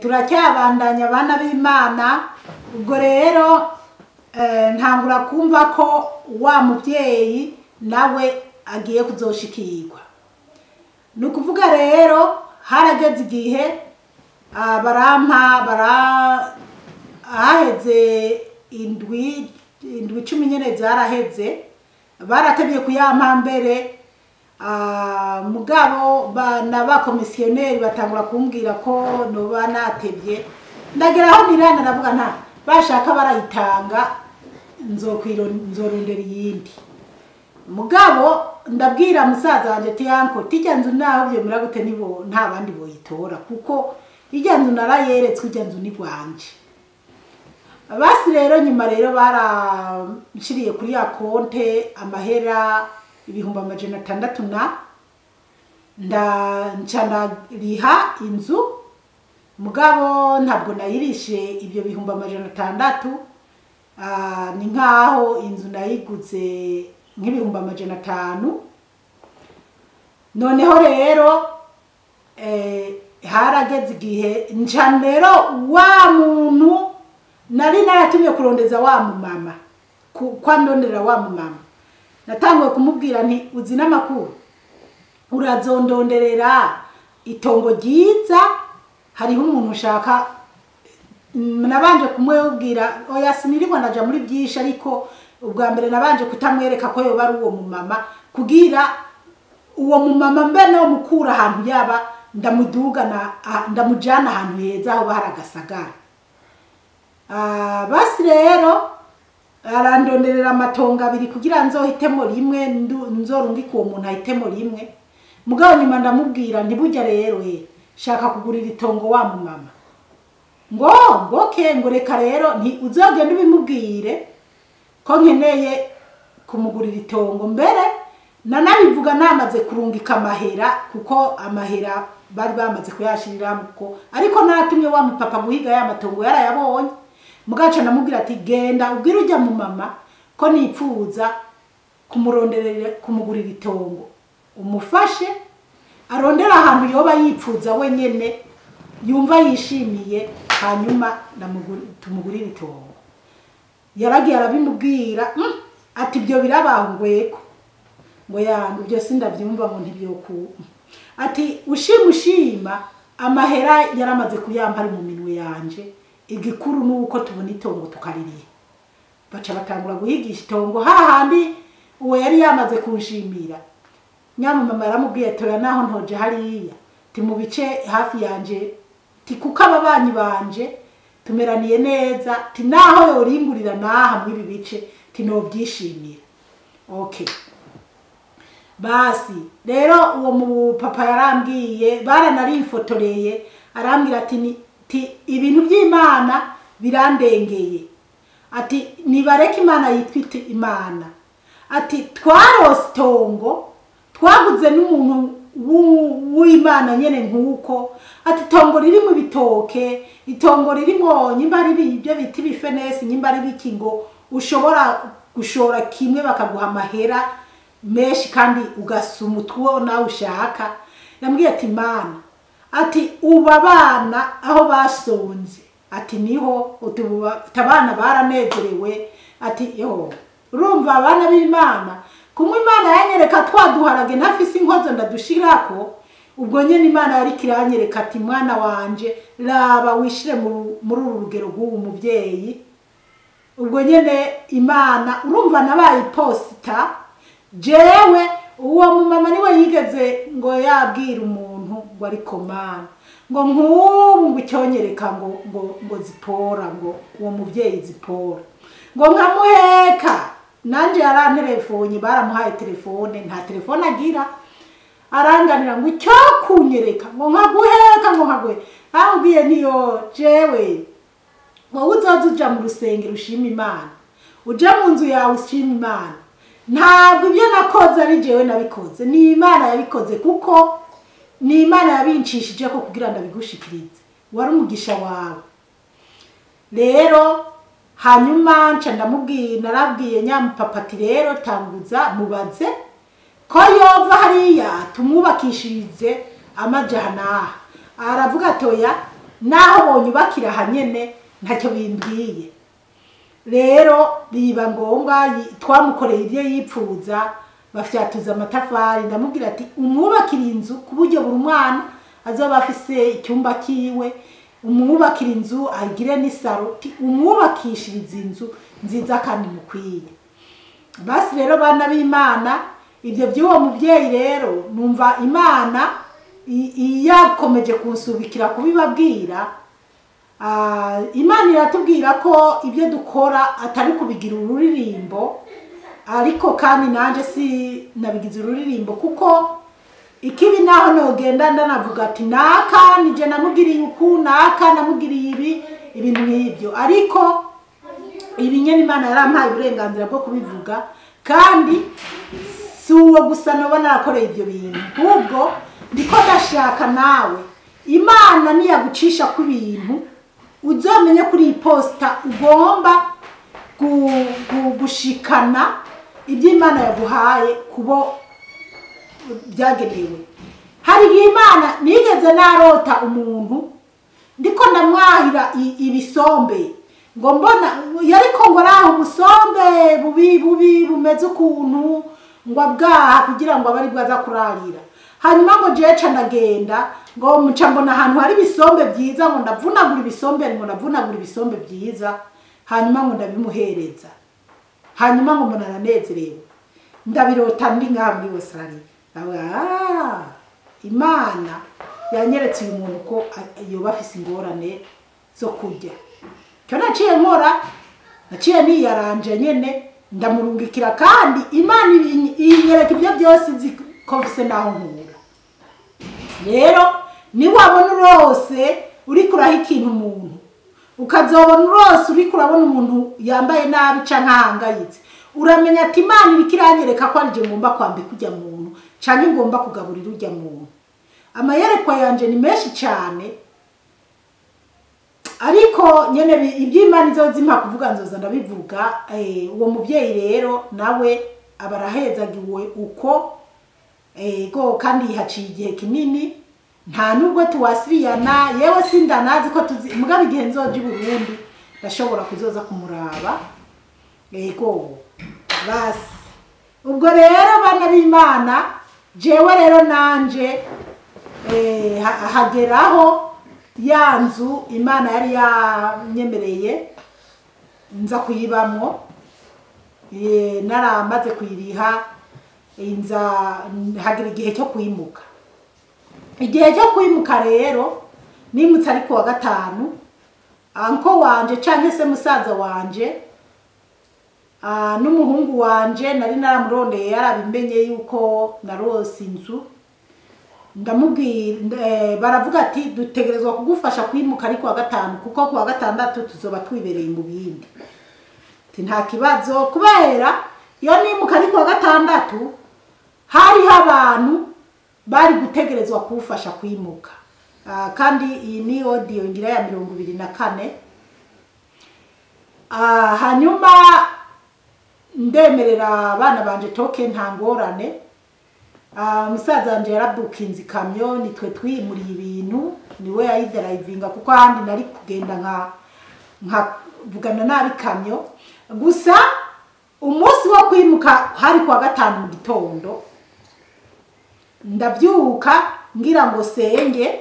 turacyabandanya abana b'Imana. Ubwo rero ntangura kumva ko wa muvyeyi nawe agiye kuzoshikirwa. Nukuvuga rero harageze igihe aheze indwi 10 nyene zaraheze, baratebye kuyampa mbere. Mugabo n'abakomisiyoneri batangura kumbwira ko noba natebye, ndageraho nirana ndavuga nta bashaka barayitanga nzorondera iyindi. Mugabo ndabwira musaza wanje ati yanko tijya nzu naho byo muragute nibo nta bandi boyitora kuko ijya nzu narayeretswe ijya nzu ni bwanje. Basi rero nyuma rero baranshiriye kuri ya konte amahera 600 ndariha inzu. Mugabo ntabwo nayirishe ibyo 600. Ni nkaho inzu nayiguze nk'ibihumbi 500. Noneho rero harageze igihe ncanero wa muntu nari naratumye kurondeza wa mama kwa ndondera wa mama. Natanguye kumubwira nti uzi n'amakuru urazondonderera itongo ryiza, hariho umuntu ushaka. Nabanje kumwebwira oya siniribwa naja muri byinshi, ariko ubwa mbere nabanje kutamwereka ko yoba ari uwo mumama kugira uwo mumama mbe no mukura ahantu yaba ndamudugana ndamujana ahantu heza aho baharagasagara. Basi rero arandonderera amatongo 2 kugira nzohitemo rimwe, nzorungika uwo muntu ahitemo rimwe. Mugabo nyuma ndamubwira ntibujya rero shaka kugurira itongo wa mumama. Ngoke ngo reka rero nti uzogenda ubimubwire ko nkeneye kumugurira itongo. Mbere nanabivuga namaze kurungika amahera kuko amahera bari bamaze kuyashiriramuko, ariko natumye wa mupapa guhiga ya matongo yarayabonye. Mugaca namubwira ati genda ubwira ujya mu mama ko nipfuza kumuronderera kumugurira itongo, umufashe arondera ahantu yoba yipfuza wenyene yumva yishimiye, hanyuma tumugurira itongo. Yaragiye arabimubwira ati ibyo birabangweko ngo yangu byo sindavyumva ngo ntibyoku. Ati ushima amahera yaramaze kuyampa ari mu minwe yanje, igikuru nuko tubona itongo tukaririye. Baca batangura guhigisha itongo hahandi uwo yari yamaze kunshimira. Nyamama yaramubwiye toya naho ntoje hariya ti mu bice hafi yanje ti kuko ababanyi banje tumeraniye neza, ti naho yoringurira naha muri ibi bice ti no byishimira. Okay, basi rero uwo mu papa yarambwiye baranarifotoreye arambwira ati ibintu by'Imana birandengeye. Ati nibareke Imana yitwite Imana. Ati twarose itongo twaguze n'umuntu w'Imana nyene nkuko. Ati itongo ririmo ibitoke, itongo ririmo nyimba ribi ibyo biti bifenesi, nyimba ribiki ngo ushobora gushora kimwe bakaguha amahera menshi kandi ugasuma utwo nawe ushaka. Yambwiye ati Imana, ati ubabana aho basonze, ati niho utabana baranezerewe. Ati urumva abana b'Imana kumwe Imana yanyereka twaduharage ntafise inkozo ndadushirako. Ubwo nyene Imana yari kiranyereka ati mwana wanje raba wishire muri urugero rw'uwo muvyeyi. Ubwo nyene Imana urumva nabaye posta jewe. Uwo mumama niwe yigeze ngo yabwira umuntu ngo ariko Mana ngo nk'ubu icyonyereka ngo zipora, ngo uwo muvyeyi zipora ngo nkamuheka. Nanje yarantelefone, baramuhaye telefone, nta telefone agira. Aranganira ngo icyo kunyereka ngo nkaguheka ngo nkagwe. Ambwiye niyo jewe wowe uzoza uja mu rusengero ushima Imana, uja mu nzu yawe ushima Imana. Ntabwo ibyo nakoze ari jewe nabikoze, ni Imana yabikoze kuko ni Imana yabinshishije ko kugira ndabigushikirize. Wari umugisha wawe. Rero hanyuma nca ndamubwiye narabwiye nyamupapa ati rero tanguza mubaze ko yova hariya tumwubakishirize amajana. Aravuga toya naho bonyubakira hanyene ntacyo bimbwiye. Rero biba ngombwa twamukoreye ibyo yipfuza, bafyatuza amatafari. Ndamubwira ati umwubakira inzu ku buryo buri mwana azoba afise icyumba kiwe, umwubakira inzu agire n'isaro, umwubakishiriza inzu nziza kandi mukwiye. Basi rero bana b'Imana, ibyo by'uwo mubyeyi rero numva Imana yakomeje kunsubikira kubibabwira. Imana iratubwira ko ibyo dukora atari kubigira ururirimbo, ariko kandi nanje si nabigize ururirimbo, kuko ikibi naho nogenda ndanavuga ati naka nije namugiriye uku, naka namugiriye ibi, ibintu nk'ibyo. Ariko ibi nyene Imana yarampaye uburenganzira bwo kubivuga, kandi si uwo gusa noba narakoreye ibyo bintu, ahubwo ndiko ndashaka nawe Imana niyagucisha ku bintu uzomenye kuri iyi posta ugomba gushikana ibyo Imana yaguhaye kubo byagenewe. Hari igihe Imana nigeze narota umuntu ndiko ndamwahira ibisombe, ngo mbona yariko ngoraho ubusombe bubi bumeze ukuntu ngo abwaha kugira ngo abari bwaza kurarira. Hanyuma ngo jeca ndagenda ngo muca mbona ahantu hari ibisombe byiza, ngo ndavunagura ibisombe byiza, hanyuma ngo ndabimuhereza. Hanyuma ngo mbona aranezerewe. Ndabirota ndi ngaho muri Australia. Imana yanyeretse uyu muntu ko yoba afise ingorane zo kurya. Cyo naciye nkora, naciye niyaranje nyene ndamurungikira, kandi Imana inyereka ibyo byose zikofise naho nkura. Rero ni wabona urose uri kuraha ikintu umuntu, ukazobona urose uri kurabona umuntu yambaye nabi canke ahangayitse, uramenya ati Imana iriko iranyereka ko arije ngomba kwambika urya muntu canke ngomba kugaburira urya muntu. Amayerekwa yanje ni menshi cyane, ariko nyene iby'Imana izozimpa kuvuga nzoza ndabivuga. Uwo muvyeyi rero nawe abarahezagiwe uko ego, kandi haciye igihe kinini, nta nubwo tuwasiriyana, yewe sindanazi ko mugabe igihe nzoje i Burundi ndashobora kuzoza kumuraba. Ego basi ubwo rero bana b'Imana, jewe rero nanje hageraho ya nzu Imana yari yanyemereye nza kuyibamo, naramaze kuyiriha, inza hagira igihe cyo kuyimuka. Igihe cyo kuyimuka rero nimutse ariko wa gatanu, anko wanje canke se musaza wanje n'umuhungu wanje nari naramurondeye yarabimenye yuko narose inzu. Ndamubwira, baravuga ati dutegerezwa kugufasha kwimuka ariko wa gatanu, kuko ku wa gatandatu tuzoba twibereye mu bindi. Nta kibazo, kubera iyo nimuka ariko wa gatandatu hari abantu bari gutegerezwa kufasha kwimuka. Kandi iyi ni audio ngira ya 24. Hanyuma ndemerera abana banje toke nta ngorane. Musaza wanje yarabukinze ikamyo, nitwe twimuriye ibintu, niwe yayidrivinga, kuko ahandi nari kugenda nka vugana nabi kamyo. Gusa umunsi wo kwimuka hari kwa gatanu mu gitondo, ndabyuka ngira ngo senge,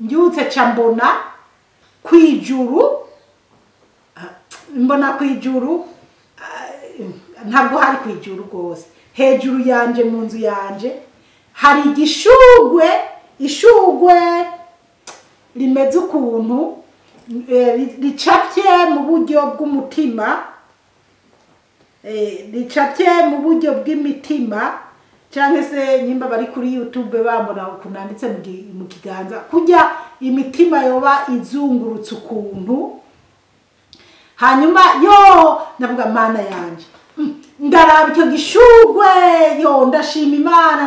mbyutse ca mbona kwijuru, ntabwo hari kwijuru rwose, hejuru yanje mu nzu yanje hari ishugwe rimeze ukuntu ricapye mu buryo bw'umutima, cyangwa se nyimba bari kuri YouTube bambona ukunanditse mu kiganza, kujya imitima yoba izungurutse ukuntu. Hanyuma yo ndavuga Mana yanje, ndaraba icyo gishugwe, yo ndashimira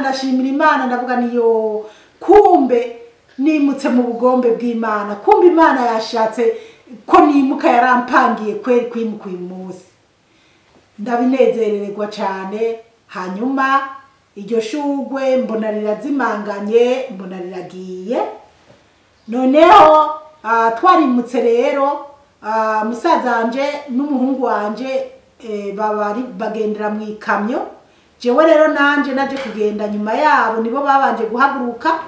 Imana, ndavuga niyo kumbe nimutse mu bugombe bw'Imana, kumbe Imana yashatse ko nimuka, yarampangiye kweri kwimuka uyu munsi. Ndabinezererwa cyane. Hanyuma iryo shugwe mbona rirazimanganye, mbona riragiye. Noneho twarimutse rero musaza wanje n'umuhungu wanje bagendera mu ikamyo, jewe rero nanje naje kugenda nyuma yabo, nibo babanje guhaguruka.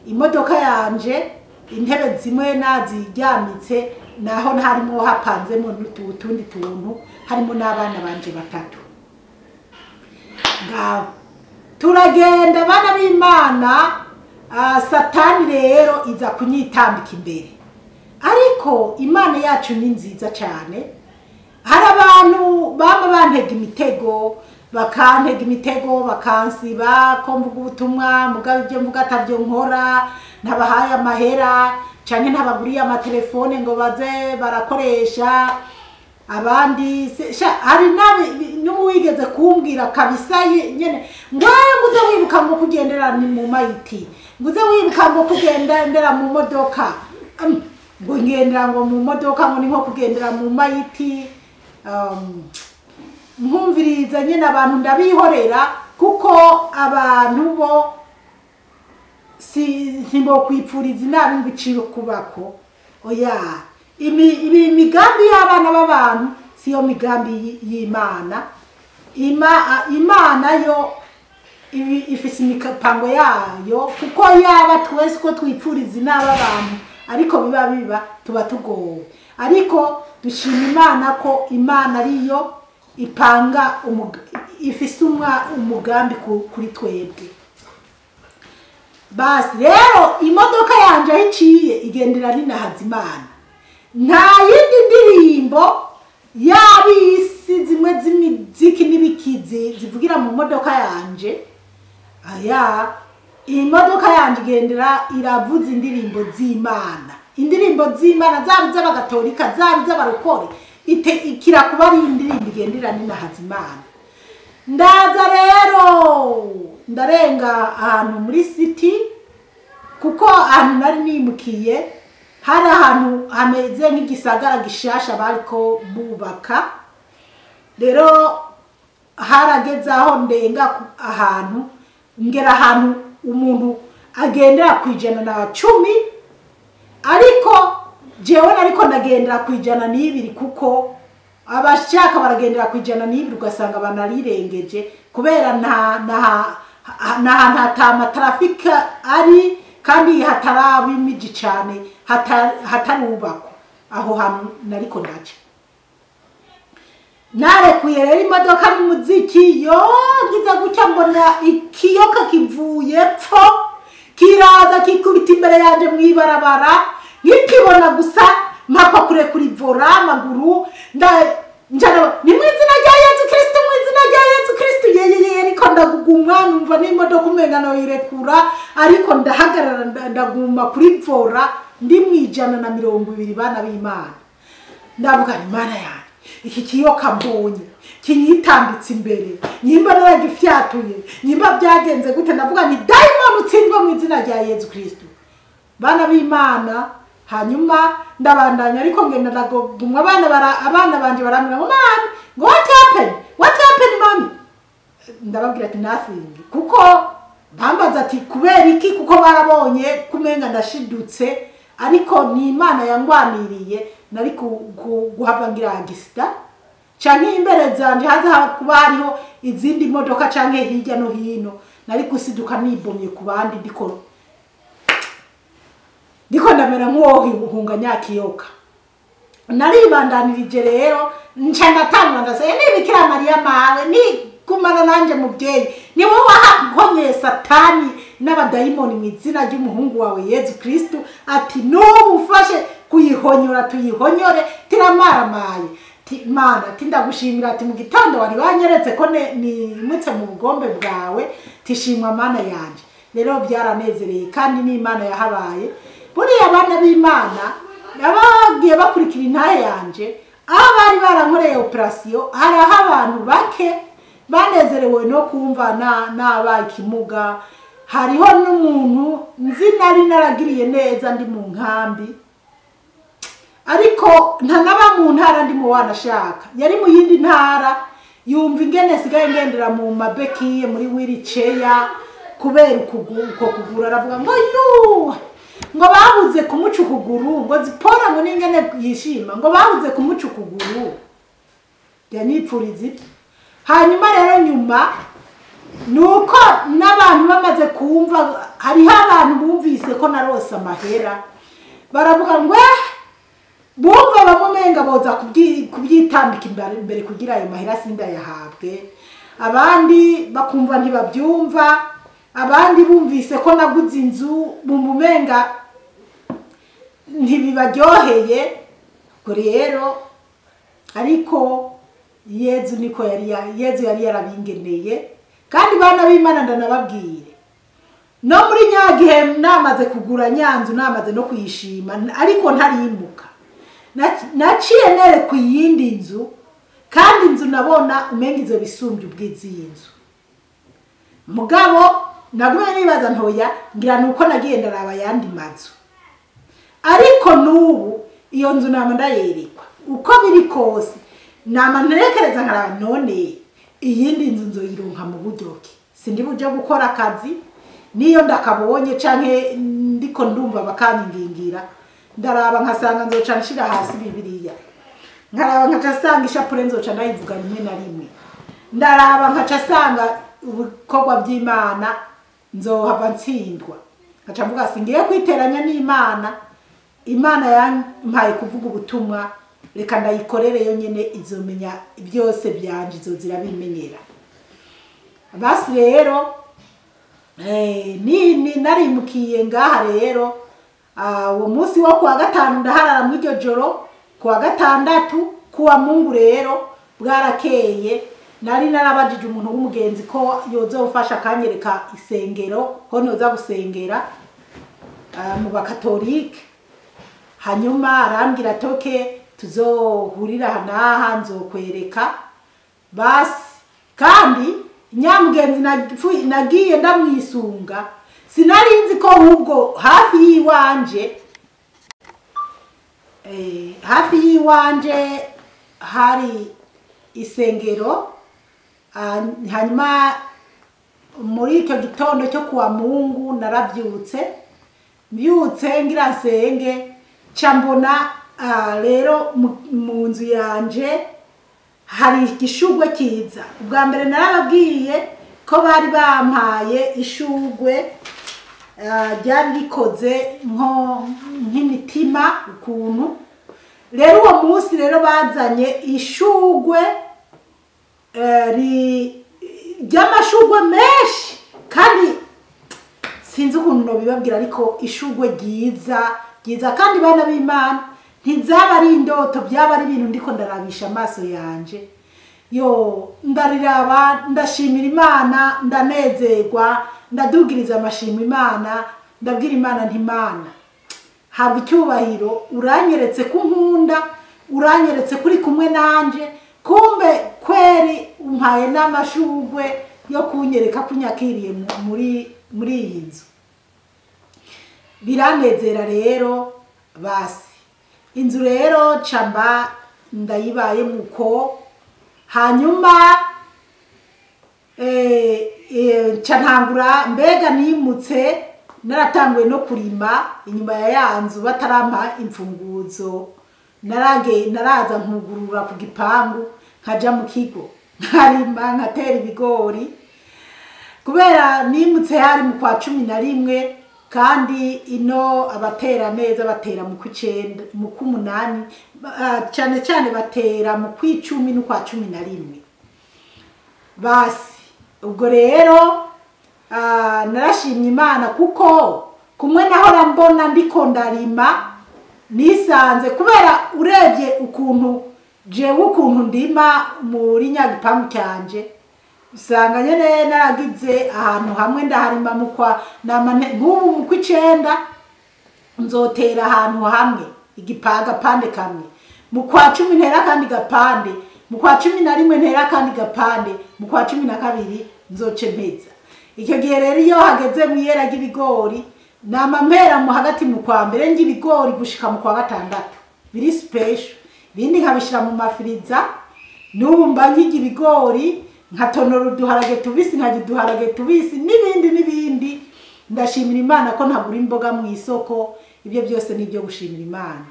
Imodoka yanje intebe zimwe naziryamitse, naho harimo hapanzemo n'utundi tuntu, harimo n'abana banje batatu. Ngaho turagenda bana b'Imana, Satani rero iza kunyitambika imbere. Ariko Imana yacu ni nziza cyane. Hari abantu baba bantega imitego, bakantega imitego, bakansiba ko mvuga ubutumwa, mugabe ibyo mvuga atavyo nkora, nabahaye amahera canke ntabaguriye amatelefone ngo baze barakoresha. Abandi hari n'uwigeze kumbwira kabisa nyene ngo nguze wibuka ngo kugendera ni mu mayiti, nguze wibuka ngo kugendera mu modoka, ngo ngendera ngo mu modoka ngo ni nko kugendera mu mayiti. Nkumviriza nyene abantu ndabihorera, kuko abantu bo simbo kwipfuriza inabi ngo iciro kubako. Oya, imigambi y'abana b'abantu siyo migambi y'Imana. Imana yo ifise imipango yayo, kuko yaba twese ko twipfuriza inabi abantu ariko biba tuba tugowe. Ariko dushima Imana ko Imana ariyo ipanga ifise umugambi kuri twebwe. Basi rero imodoka yanje aho iciye igendera ni na Hazimana. Nta yindi ndirimbo y'abisi zimwe z'imiziki n'ibikizi zivugira mu modoka yanje. Imodoka yanje igendera iravuza indirimbo z'Imana. Indirimbo z'Imana zaba z'abagatolika, zaba z'abarokore, ikira kuba ari indirimbo igendera ni na Hazimana. Ndaza rero ndarenga ahantu muri city, kuko ahantu nari nimukiye hari ahantu hameze nk'igisagara gishasha bariko bubaka. Rero harageze aho ndenga ahantu ngera ahantu umuntu agendera kwijana na 10, ariko jewe nariko ndagendera kwijana n'ibiri, kuko abashaka baragendera kwijana n'ibiri ugasanga banarirengeje, kubera nta trafika ari, kandi hatarabi imiji cyane, hatarubako aho hantu nariko ndaca. Narekuye rero imodoka n'umuziki, ngize gutya mbona ikiyoka kivuye pfo kiraza kikubita imbere yanje mwibarabara, nkikibona gusa mpaka kuri vora amaguru njana ni mwizina rya Yesu Kristo, mwizina rya Yesu Kristo. Yeye ariko ndagugumwa numva n'imodoka umenga no irekura, ariko ndahagarara ndaguma kuri vora ndi mwijana na 20 bana b'Imana. Ndavuga Imana yanjye, iki kiyoka mbonye kinyitambitse imbere, nyimba naragifyatuye, nyimba byagenze gute, ndavuga ni daimon utsindwa mwizina rya Yesu Kristo. Bana b'Imana, hanyuma ndabandanya ariko ngenda ndagumwa, abana banje baramira ngo mami, what happened mami? Ndababwira ati nothing, kuko bambaza ati kubera iki, kuko barabonye kumenga ndashidutse, ariko ni Imana yangwaniriye. Nari guhava ngira agisita canke imbere zanje haza kuba hariho izindi modoka canke hirya no hino, nari gusiduka nibomye ku bandi, ndiko ndamera nk'uwohunga nyakiyoka. Naribandanirije rero nca ndatangwa ndase ni Bikira Mariya mawe, ni kumana nanje mubyeyi, ni wowe wahagomye Satani n'abadayimoni mu izina ry'umuhungu wawe Yesu Kristo, ati n'ubufashe kuyihonyora tuyihonyore tiramaramaye. Mana tindagushimira, ati mu gitondo wari banyeretse ko nimutse mu bugombe bwawe, tishimwa Mana yanje. Rero byaranezereye kandi ni Imana yahabaye. Buriya abana b'Imana abagiye bakurikira intahe yanje, aho bari barankoreye operation, haraho abantu bake banezerewe no kumva nabaye ikimuga. Hariho n'umuntu nzi nari naragiriye neza ndi mu nkambi, ariko ntanaba mu ntara ndi mu wanashaka, yari mu yindi ntara, yumva ingene sigaye ngendera mu mabekiye muri wheelchair kubera uko kugura, aravuga ngo ngo babuze kumuca ukuguru ngo zipora ngo n'ingene yishima ngo babuze kumuca ukuguru yanipfuriza ibyo. Hanyuma rero nyuma nuko n'abantu bamaze kumva, hariho abantu bumvise ko narose amahera baravuga ngo bumva bamumenga boza kubyitambika imbere kugira ayo mahera sinda yahabwe, abandi bakumva ntibabyumva, abandi bumvise ko naguze inzu bumumenga ntibibaryoheye. Ubwo rero ariko Yezu niko Yezu yari yarabingeneye. Kandi bana b'Imana ndanababwire, no muri nyagihe namaze kugura nyanzu namaze no kuyishima ariko ntarimuka, naciye nere ku yindi nzu, kandi inzu nabona umenga izo bisumbye ubwizi y'inzu. Mugabo nagume nibaza ntoya ngira nuko nagiye ndaraba yandi mazu, ariko nubu iyo nzu nama ndayerekwa uko biri kose, nama ntekereza nkaraba none iyindi nzu nzoyironka mu buryo ki? Sindi buje gukora akazi niyo ndakabonye canke ndiko ndumva bakanyigingira, ndaraba nkasanga nzoca nshira hasi Bibiliya, nkaraba nkaca sanga ishapure nzoca ndayivuga rimwe na rimwe, ndaraba nkaca sanga ubukorwa by'Imana nzohava ntsindwa, nkaca mvuga singiye kwiteranya n'Imana. Imana yampaye kuvuga ubutumwa, reka ndayikorere yo nyene izomenya byose byanje, izozira bimenyera. Basi rero ni narimukiye ngaha rero uwo munsi wo kuwa gatanu ndaharara mu iryo joro, kuwa gatandatu kuwa Mungu rero bwarakeye nari narabajije umuntu w'umugenzi ko yozofasha kanyereka isengero ho noza gusengera mu bakatolike. Hanyuma arambwira toke tuzohurira hanaha nzokwereka. Basi kandi nyamugenzi nagiye ndamwisunga, sinarinzi ko ahubwo hafi yiwanje hari isengero. Hanyuma muri icyo gitondo cyo kuwa Mungu narabyutse, mbyutse ngira nsenge, cyambona rero mu nzu yanje hari igishugwe kiza. Ubwa mbere narababwiye ko bari bampaye ishugwe ryari rikoze nk'imitima ukuntu. Rero uwo munsi rero bazanye ishugwe ry'amashugwe menshi, kandi sinzi ukuntu nobibabwira, ariko ishugwe ryiza kandi bana b'Imana ntizaba ari indoto, byaba ari ibintu ndiko ndarabisha amaso yanje. Yo ndariraba ndashimira Imana, ndanezerwa, ndadugiriza amashimwe Imana, ndabwira Imana nti Imana habwa icyubahiro, uranyeretse ko nkunda, uranyeretse kuri kumwe nanje, kumbe kweri umpaye n'amashugwe yo kunyereka kunyakiriye muri iyi nzu. Biranezera rero. Basi inzu rero camba ndayibaye muko. Hanyuma ntangura mbega nimutse, naratanguye no kurima inyuma ya yanzu batarampa imfunguzo. Naraza nkugurura ku gipangu nkaja mu kigo nkarima nkatera ibigori, kubera nimutse hari mu kwa 11, kandi ino abatera neza batera mu kw'icenda mu k'umunani, cyane cyane batera mu kw'icumi no kwa 11. Basi ubwo rero narashimye Imana kuko kumwe nahora mbona ndiko ndarima nisanze, kubera urebye ukuntu jewe ukuntu ndima muri nyagipangu cyanje, usanga nyene naragize ahantu hamwe ndaharima nk'ubu mu kw'icenda nzotera ahantu hamwe igipande kamwe, mu kwa 10 ntera kandi gapande, mu kwa 11 ntera kandi gapande, mu kwa 12 nzoce mpeza. Icyo gihe rero iyo hageze mu yera ry'ibigori nama mpera mu hagati mu kwa mbere ng'ibigori gushika mu kwa gatandatu biri special, bindi nkabishira mu mafiriza. N'ubu mba nk'igi ibigori nkatonora uduharage tubisi, nkagiduharage tubisi n'ibindi ndashimira imana ko ntagura imboga mu isoko. Ibyo byose ni ibyo gushimira imana.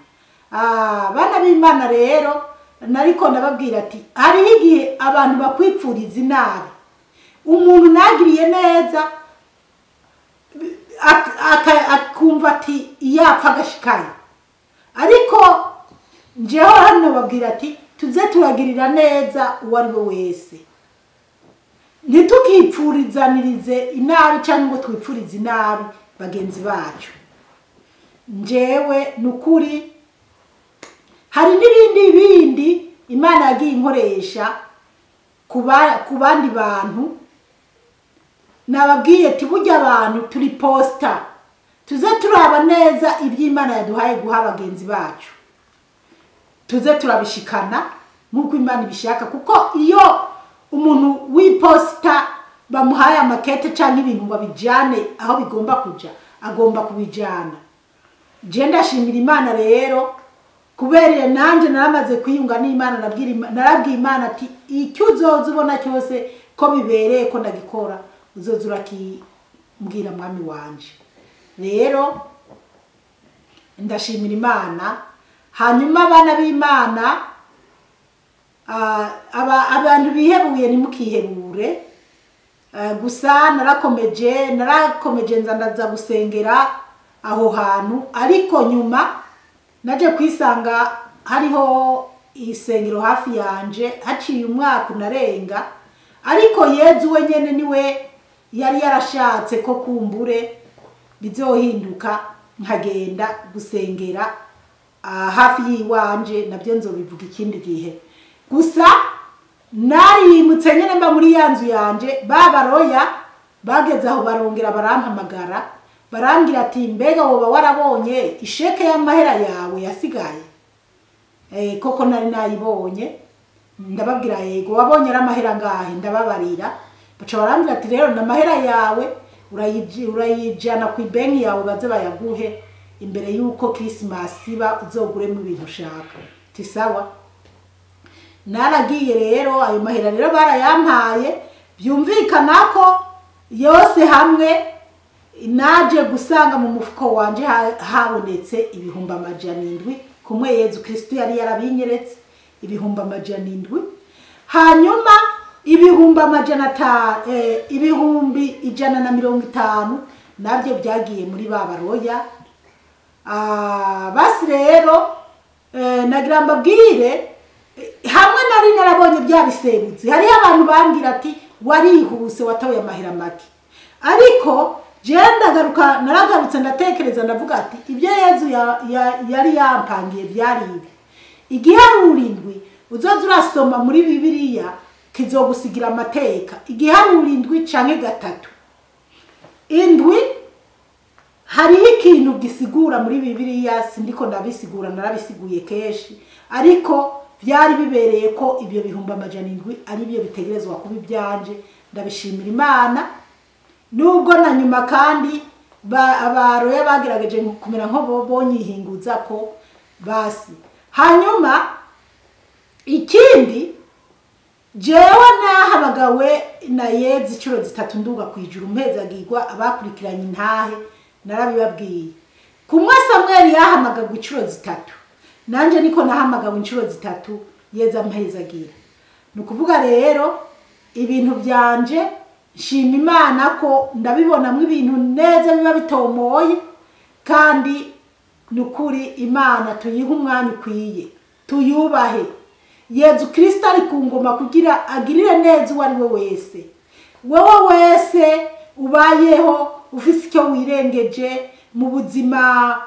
Bana b'Imana rero nariko ndababwira ati hariho igihe abantu bakwipfuriza inabi, umuntu nagiriye neza akumva ati yapfa agashikaye, ariko njeho hano babwira ati tuze turagirira neza uwo ari we wese, ntitukipfurizanirize inabi cyangwa ngo twipfurize inabi bagenzi bacu. Njewe nukuri hari n'ibindi Imana yagiye inkoresha ku bandi bantu. Nababwiye ati burya abantu turi posta, tuze turaba neza iby'Imana yaduhaye guha bagenzi bacu, tuze turabishikana nk'uko Imana ibishaka, kuko iyo umuntu w'iposta bamuhaye amakete cyangwa ibintu ngo abijyane aho bigomba kuja, agomba kubijyana. Je ndashimira Imana rero, kubera nanje naramaze kwiyunga n'Imana. Narabwiye Imana ati icyo uzoza ubona cyose ko bibereye ko ndagikora, uzoza urakimbwira mwami wanje. Rero ndashimira Imana. Hanyuma abana b'Imana, abantu bihebuye nimukihebure. Gusa narakomeje nza ndaza gusengera aho hantu, ariko nyuma naje kwisanga hariho isengero hafi yanje, haciye umwaka unarenga, ariko Yezu we nyene niwe yari yarashatse ko kumbure bizohinduka nkagenda gusengera hafi yiwanje. Nabyo nzobivuga ikindi gihe. Gusa narimutse nyene mba muri yanzu yanje, babaroya bageze aho barongera barampamagara, barambwira ati mbega woba warabonye isheke y'amahera yawe yasigaye? Koko nari nayibonye. Ndababwira yego. Wabonye amahera ngahe? Ndababarira. Baca barambwira ati rero n'amahera yawe urayijana ku banki yawe baze bayaguhe imbere yuko Christmas iba, uzoguremo ibintu ushaka. Ati sawa. Naragiye rero, ayo mahera rero barayampaye, byumvikana ko yose hamwe naje gusanga mu mufuko wanje habonetse 700 kumwe Yezu Kristo yari yarabinyeretse 700. Hanyuma 150 nabyo byagiye muri babaroya. Basi rero nagira mbabwire, hamwe nari narabonye byabisebutse. Hari abantu bambwira ati warihuse watawe amahera make, ariko naragarutse ndatekereza ndavuga ati ibyo Yezu yari yampangiye byari ibi. Igiharuro 7 uzoza urasoma muri Bibiliya kizogusigira amateka. Igiharuro 7 canke 3 hariho ikintu gisigura muri Bibiliya, sindiko ndabisigura, narabisiguye keshi, ariko byari bibereye ko ibyo 700 ari byo bitegerezwa kuba ibyanje. Ndabishimira Imana. Nubwo na nyuma kandi abaroya bagerageje kumera nko bonyihinguza ko basi. Hanyuma ikindi, jewe nahabagawe na Yezu incuro 3 nduga kwijuru mpezagirwa. Abakurikiranye intahe narabibabwiye. Kumwe Samuel yahamagagwa incuro 3, nanje niko nahamagawe incuro 3 Yezu ampezagira. Nukuvuga rero ibintu byanje nshima Imana ko ndabibonamwe ibintu neza biba bitomoye, kandi nukuri Imana tuyiha umwanya ukwiye, tuyubahe. Yezu Kristo ari ku ngoma kugira agirire neza uwo ari we wese. Wowe wese ubayeho ufise icyo wirengeje mu buzima,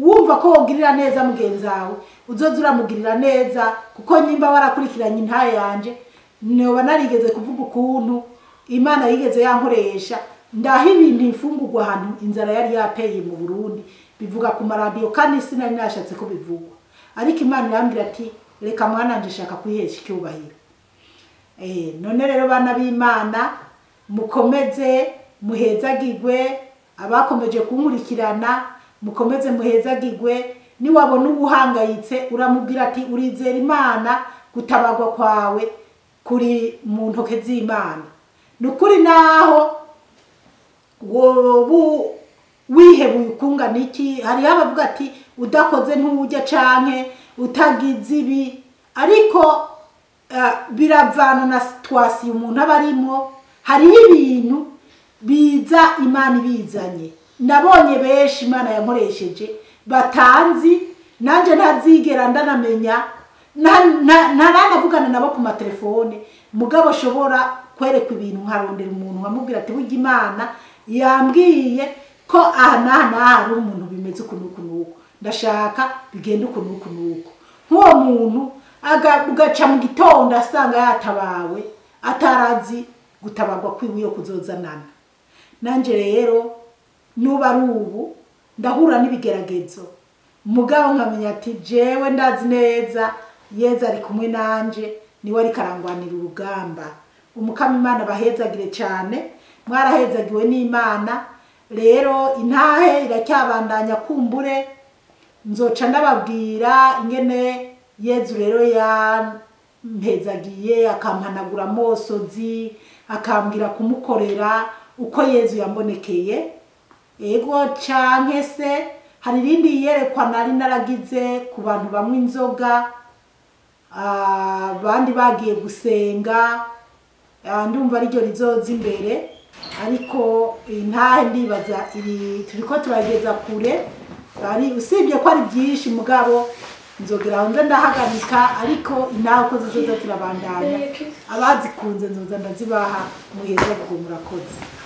wumva ko wogirira neza mugenzi wawe, uzoza uramugirira neza, kuko nyimba warakurikiranye intaye yanje noba narigeze kuvuga ukuntu Imana yigeze yankoresha ndaho ibintu ifungurwa ahantu inzara yari yateye mu Burundi, bivuga ku maradiyo kandi sinari nashatse ko bivugwa, ariko Imana irambwira ati reka mwana nje shaka kwihesha icyubahiro. None rero bana b'Imana, mukomeze muhezagirwe. Abakomeje kunkurikirana mukomeze muhezagirwe. Niwabona ubuhangayitse uramubwira ati urizera Imana, gutabagwa kwawe kuri mu ntoke z'Imana. Nukuri naho wobu wihebuye ukungana iki. Hariho abavuga ati udakoze ntujya canke utagize ibi, ariko biravana na situation umuntu aba arimo. Hariho ibintu biza Imana ibizanye. Nabonye benshi Imana yankoresheje batanzi, nanje ntazigera ndanamenya, naranavugana nabo ku matelefone, mugabo shobora kwereka ibintu nkarondera umuntu nkamubwira ati burya Imana yambwiye ko aha hari umuntu bimeze ukuntu, ndashaka bigenda ukuntu. Nk'uwo muntu ugaca mu gitondo asanga yatabawe atarazi gutabarwa kwibuye kuzozanana. Nanje rero nuba ari ubu ndahura n'ibigeragezo, mugabo nkamenya ati jewe ndazi neza Yezu ari kumwe nanje, niwe ari karangwanira urugamba. Umukama Imana bahezagire cyane, mwarahezagiwe n'Imana. Rero intahe iracyabandanya kumbure, nzoca ndababwira ingene Yezu rero yampezagiye akampanagura amosozi, akambwira kumukorera uko Yezu yambonekeye. Ego canke se hari irindi yerekwa nari naragize ku bantu bamwe inzoga, abandi bagiye gusenga, ndumva ari ryo rizoza imbere. Ariko intahe ndibaza turiko turageza kure, bari usibye ko ari byinshi, mugabo nzogera aho nze ndahagarika. Ariko intahe ko zizoza turabandanya, abazikunze nzoza ndazibaha muheza bwo murakoze.